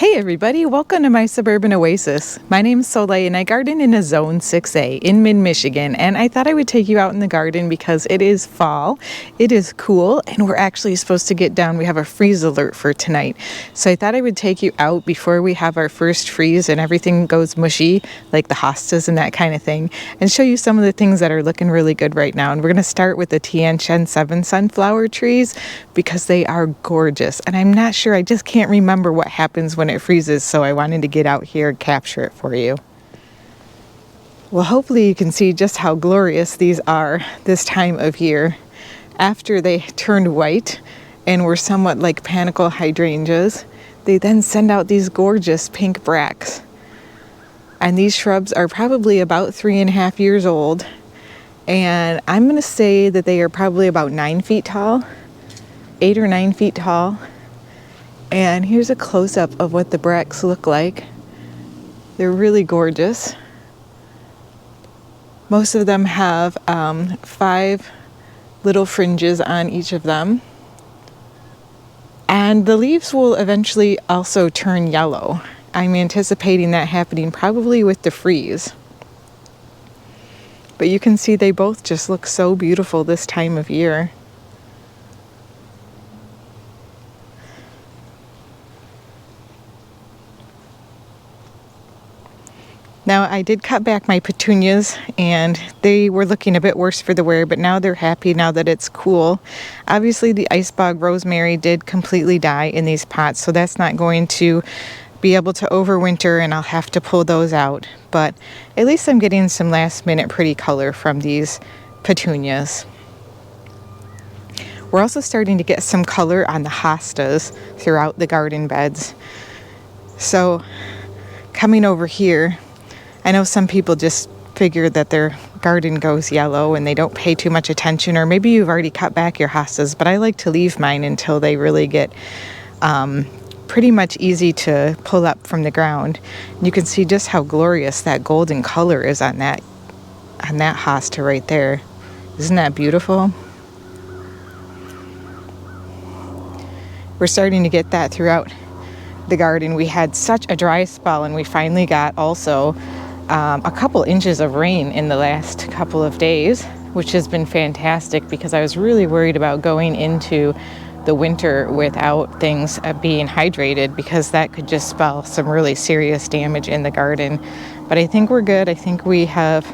Hey everybody, welcome to my suburban oasis. My name is Soleil and I garden in a zone 6A in mid-Michigan, and I thought I would take you out in the garden because it is fall, it is cool, and we're actually supposed to get down. We have a freeze alert for tonight. So I thought I would take you out before we have our first freeze and everything goes mushy, like the hostas and that kind of thing, and show you some of the things that are looking really good right now. And we're going to start with the Tian Shen 7 sunflower trees because they are gorgeous. And I'm not sure, I just can't remember what happens when it freezes, so I wanted to get out here and capture it for you. Well, hopefully you can see just how glorious these are this time of year. After they turned white and were somewhat like panicle hydrangeas, they then send out these gorgeous pink bracts. And these shrubs are probably about 3.5 years old, and I'm going to say that they are probably about 9 feet tall, 8 or 9 feet tall. And here's a close-up of what the bracts look like. They're really gorgeous. Most of them have 5 little fringes on each of them. And the leaves will eventually also turn yellow. I'm anticipating that happening probably with the freeze. But you can see they both just look so beautiful this time of year. Now, I did cut back my petunias and they were looking a bit worse for the wear, but now they're happy now that it's cool. Obviously, the ice bog rosemary did completely die in these pots, so that's not going to be able to overwinter and I'll have to pull those out. But at least I'm getting some last minute pretty color from these petunias. We're also starting to get some color on the hostas throughout the garden beds. So coming over here, I know some people just figure that their garden goes yellow and they don't pay too much attention, or maybe you've already cut back your hostas, but I like to leave mine until they really get pretty much easy to pull up from the ground. You can see just how glorious that golden color is on that hosta right there. Isn't that beautiful? We're starting to get that throughout the garden. We had such a dry spell and we finally got also a couple inches of rain in the last couple of days, which has been fantastic because I was really worried about going into the winter without things being hydrated, because that could just spell some really serious damage in the garden. But I think we're good. I think we have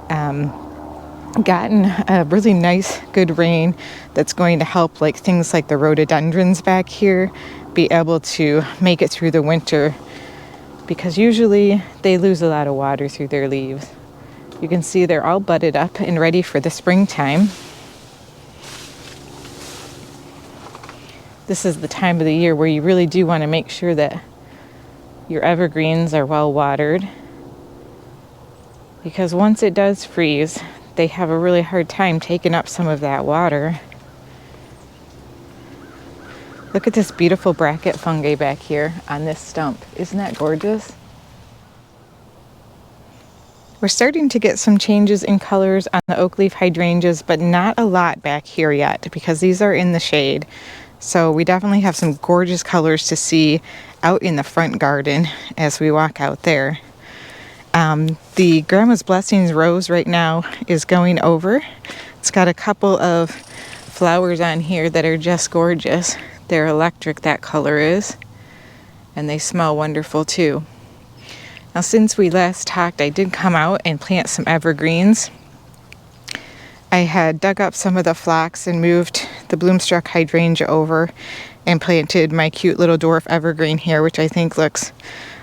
gotten a really nice good rain that's going to help like things like the rhododendrons back here be able to make it through the winter, because usually they lose a lot of water through their leaves. You can see they're all budded up and ready for the springtime. This is the time of the year where you really do want to make sure that your evergreens are well watered, because once it does freeze, they have a really hard time taking up some of that water. Look at this beautiful bracket fungi back here on this stump. Isn't that gorgeous? We're starting to get some changes in colors on the oak leaf hydrangeas, but not a lot back here yet because these are in the shade. So we definitely have some gorgeous colors to see out in the front garden as we walk out there. The Grandma's Blessings rose right now is going over. It's got a couple of flowers on here that are just gorgeous. They're electric, that color is, and they smell wonderful too. Now, since we last talked, I did come out and plant some evergreens. I had dug up some of the phlox and moved the bloomstruck hydrangea over and planted my cute little dwarf evergreen here, which I think looks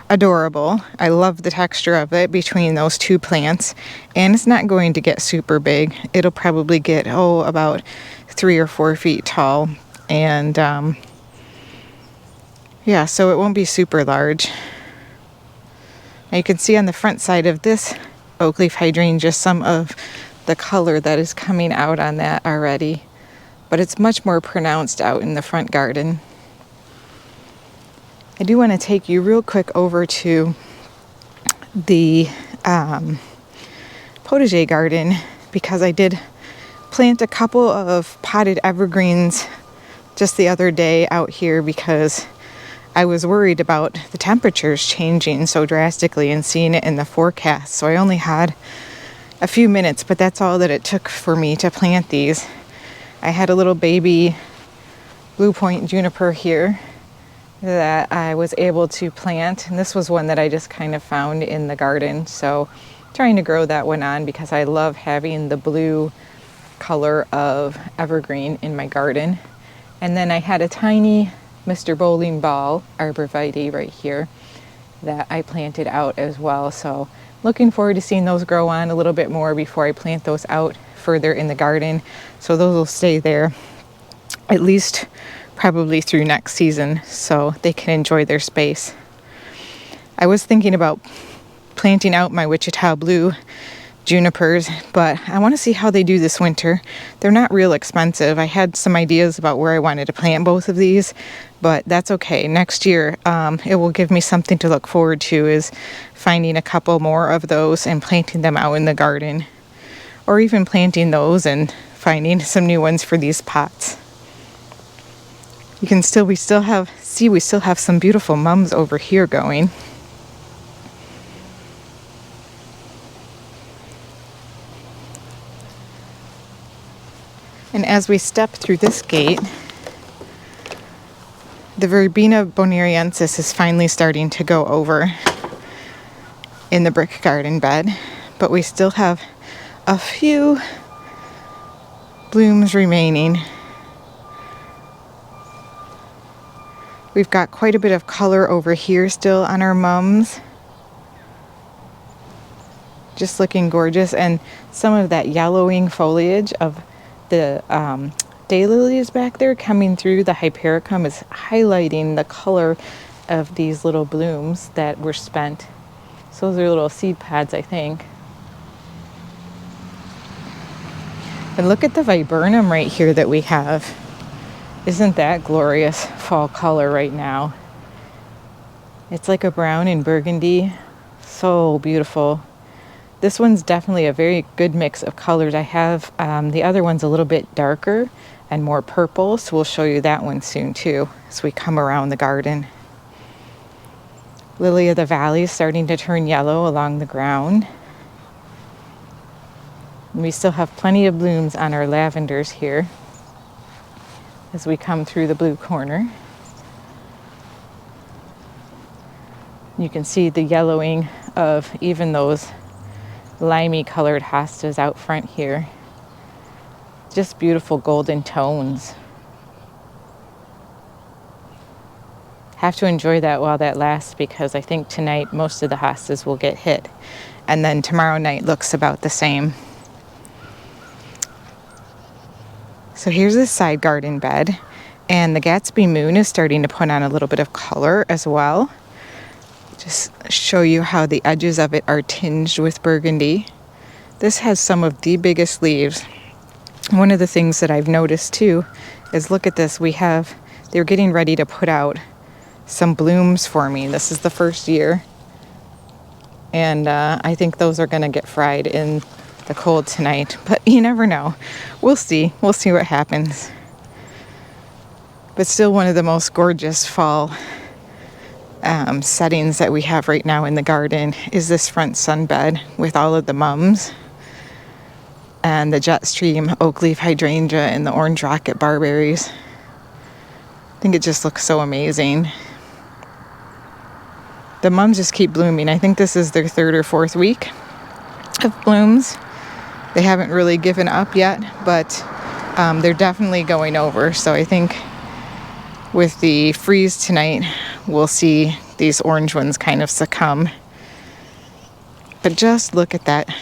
adorable. I love the texture of it between those two plants, and it's not going to get super big. It'll probably get about 3 or 4 feet tall. And yeah, so it won't be super large. Now you can see on the front side of this oak leaf hydrangea some of the color that is coming out on that already, but it's much more pronounced out in the front garden. I do want to take you real quick over to the potager garden because I did plant a couple of potted evergreens just the other day out here because I was worried about the temperatures changing so drastically and seeing it in the forecast. So I only had a few minutes, but that's all that it took for me to plant these. I had a little baby Blue Point juniper here that I was able to plant, and this was one that I just kind of found in the garden, so trying to grow that one on because I love having the blue color of evergreen in my garden. And then I had a tiny Mr. Bowling Ball arborvitae right here that I planted out as well, so looking forward to seeing those grow on a little bit more before I plant those out further in the garden. So those will stay there at least probably through next season so they can enjoy their space. I was thinking about planting out my Wichita Blue junipers, but I want to see how they do this winter. They're not real expensive. I had some ideas about where I wanted to plant both of these, but that's okay. Next year, it will give me something to look forward to, is finding a couple more of those and planting them out in the garden, or even planting those and finding some new ones for these pots. You can still, we still have some beautiful mums over here going. And as we step through this gate, the Verbena bonariensis is finally starting to go over in the brick garden bed, but we still have a few blooms remaining. We've got quite a bit of color over here still on our mums. Just looking gorgeous, and some of that yellowing foliage of the daylilies back there coming through the hypericum is highlighting the color of these little blooms that were spent. So those are little seed pods, I think. And look at the viburnum right here that we have. Isn't that glorious fall color right now? It's like a brown and burgundy. So beautiful. This one's definitely a very good mix of colors. I have the other one's a little bit darker and more purple, so we'll show you that one soon too as we come around the garden. Lily of the Valley is starting to turn yellow along the ground. And we still have plenty of blooms on our lavenders here as we come through the blue corner. You can see the yellowing of even those limey colored hostas out front here. Just beautiful golden tones. Have to enjoy that while that lasts, because I think tonight most of the hostas will get hit, and then tomorrow night looks about the same. So here's this side garden bed, and the Gatsby moon is starting to put on a little bit of color as well. Just show you how the edges of it are tinged with burgundy. This has some of the biggest leaves. One of the things that I've noticed too is, look at this, they're getting ready to put out some blooms for me. This is the first year, and I think those are going to get fried in the cold tonight, but you never know. We'll see what happens. But still one of the most gorgeous fall settings that we have right now in the garden is this front sunbed with all of the mums and the jet stream oak leaf hydrangea and the orange rocket barberries. I think it just looks so amazing. The mums just keep blooming. I think this is their third or fourth week of blooms. They haven't really given up yet, but they're definitely going over. So I think with the freeze tonight, we'll see these orange ones kind of succumb. But just look at that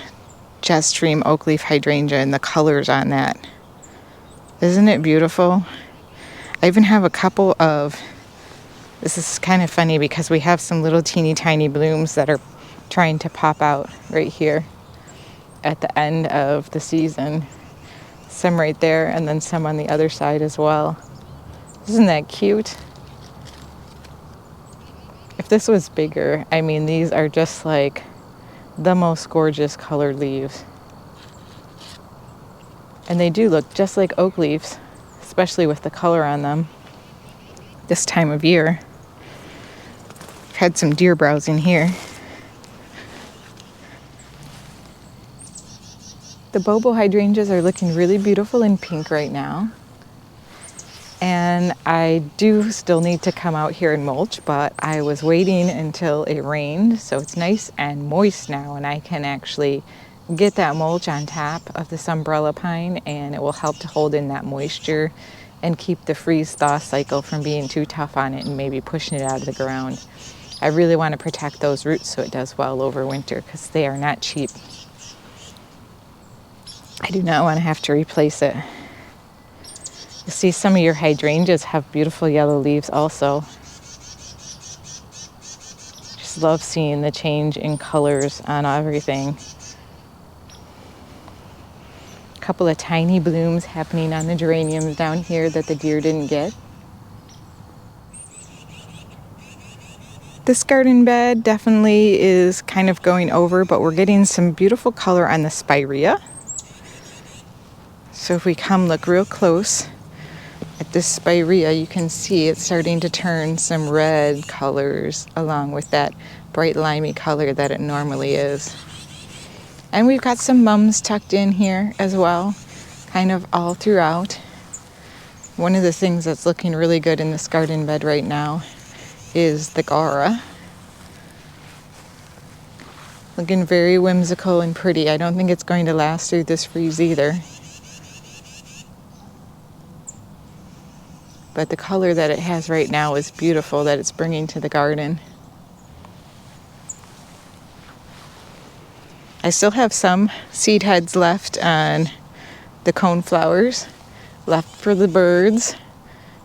jet stream oak leaf hydrangea and the colors on that. Isn't it beautiful? I even have a couple of, this is kind of funny because we have some little teeny tiny blooms that are trying to pop out right here at the end of the season. Some right there, and then some on the other side as well. Isn't that cute? If this was bigger, I mean, these are just like the most gorgeous colored leaves. And they do look just like oak leaves, especially with the color on them this time of year. I've had some deer browsing here. The Bobo hydrangeas are looking really beautiful in pink right now. And I do still need to come out here and mulch, but I was waiting until it rained, so it's nice and moist now, and I can actually get that mulch on top of this umbrella pine, and it will help to hold in that moisture and keep the freeze-thaw cycle from being too tough on it and maybe pushing it out of the ground. I really want to protect those roots so it does well over winter, because they are not cheap. I do not want to have to replace it. You see some of your hydrangeas have beautiful yellow leaves also. Just love seeing the change in colors on everything. A couple of tiny blooms happening on the geraniums down here that the deer didn't get. This garden bed definitely is kind of going over, but we're getting some beautiful color on the spirea. So if we come look real close at this spirea, you can see it's starting to turn some red colors along with that bright limey color that it normally is. And we've got some mums tucked in here as well, kind of all throughout. One of the things that's looking really good in this garden bed right now is the Gaura. Looking very whimsical and pretty. I don't think it's going to last through this freeze either. But the color that it has right now is beautiful that it's bringing to the garden. I still have some seed heads left on the coneflowers, left for the birds.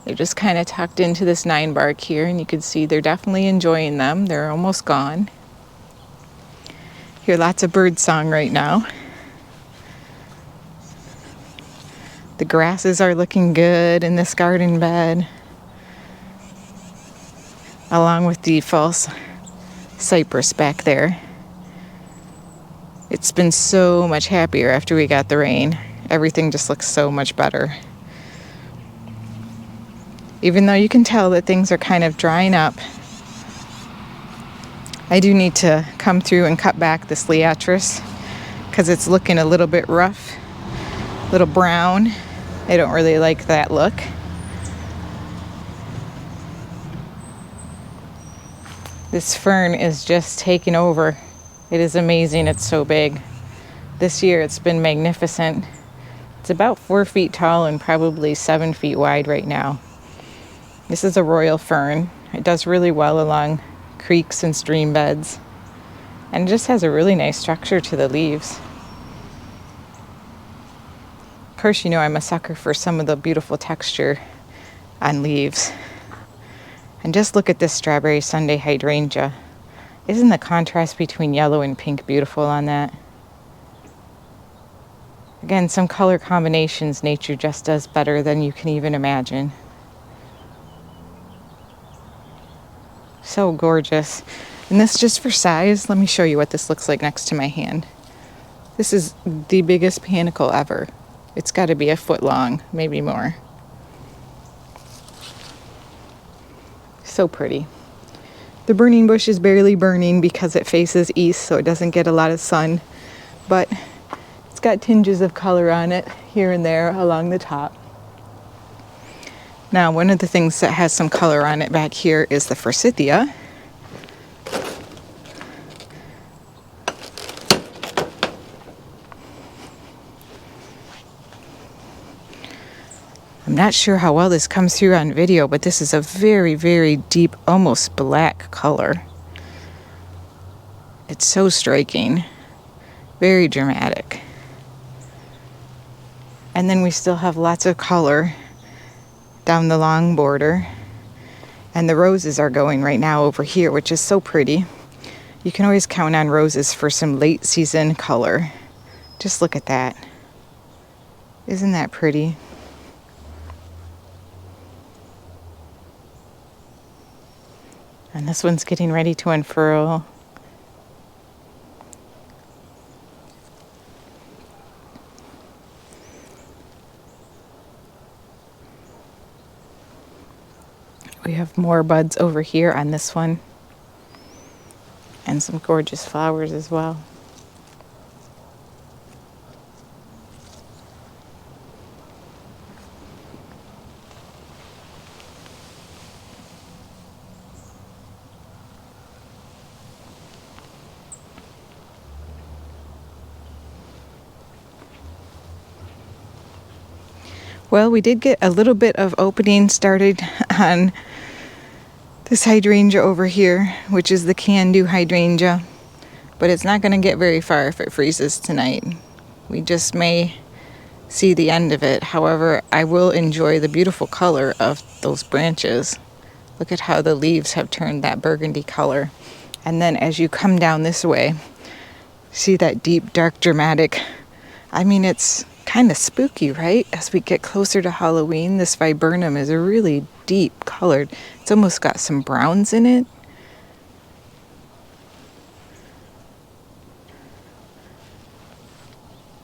They're just kind of tucked into this 9-bark here, and you can see they're definitely enjoying them. They're almost gone. Hear lots of bird song right now. The grasses are looking good in this garden bed, along with the false cypress back there. It's been so much happier after we got the rain. Everything just looks so much better. Even though you can tell that things are kind of drying up, I do need to come through and cut back this liatris because it's looking a little bit rough, a little brown. I don't really like that look. This fern is just taking over. It is amazing. It's so big. This year it's been magnificent. It's about 4 feet tall and probably 7 feet wide right now. This is a royal fern. It does really well along creeks and stream beds, and it just has a really nice structure to the leaves. Of course, you know I'm a sucker for some of the beautiful texture on leaves. And just look at this strawberry Sunday hydrangea. Isn't the contrast between yellow and pink beautiful on that? Again, some color combinations nature just does better than you can even imagine. So gorgeous. And this, just for size, let me show you what this looks like next to my hand. This is the biggest panicle ever. It's got to be a foot long, maybe more. So pretty. The burning bush is barely burning because it faces east, so it doesn't get a lot of sun, but it's got tinges of color on it here and there along the top. Now, one of the things that has some color on it back here is the forsythia. I'm not sure how well this comes through on video, but this is a very, very deep, almost black color. It's so striking, very dramatic. And then we still have lots of color down the long border. And the roses are going right now over here, which is so pretty. You can always count on roses for some late season color. Just look at that. Isn't that pretty? And this one's getting ready to unfurl. We have more buds over here on this one. and some gorgeous flowers as well. Well, we did get a little bit of opening started on this hydrangea over here, which is the can-do hydrangea, but it's not going to get very far if it freezes tonight. We just may see the end of it. However, I will enjoy the beautiful color of those branches. Look at how the leaves have turned that burgundy color. And then as you come down this way, see that deep, dark, dramatic. I mean, it's kind of spooky, right? As we get closer to Halloween, this viburnum is a really deep colored. It's almost got some browns in it.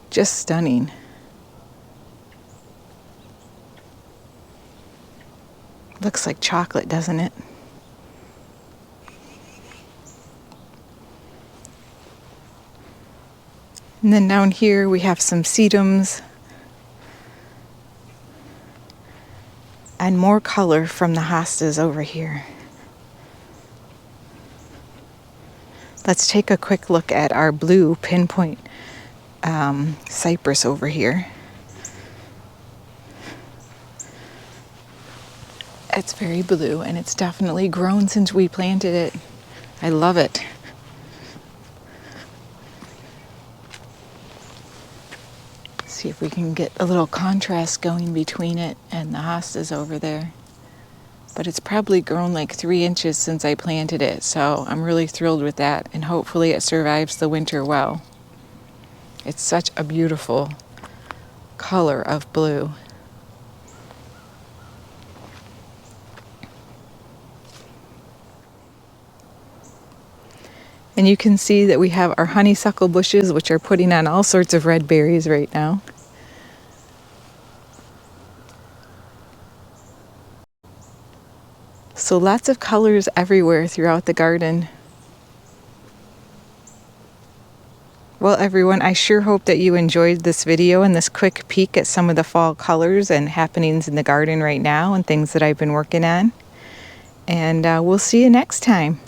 Just stunning. Looks like chocolate, doesn't it? And then down here we have some sedums and more color from the hostas over here. Let's take a quick look at our blue pinpoint cypress over here. It's very blue and it's definitely grown since we planted it. I love it. See if we can get a little contrast going between it and the hostas over there. But it's probably grown like 3 inches since I planted it, so I'm really thrilled with that, and hopefully it survives the winter well. It's such a beautiful color of blue. And you can see that we have our honeysuckle bushes, which are putting on all sorts of red berries right now. So lots of colors everywhere throughout the garden. Well, everyone, I sure hope that you enjoyed this video and this quick peek at some of the fall colors and happenings in the garden right now and things that I've been working on. And we'll see you next time.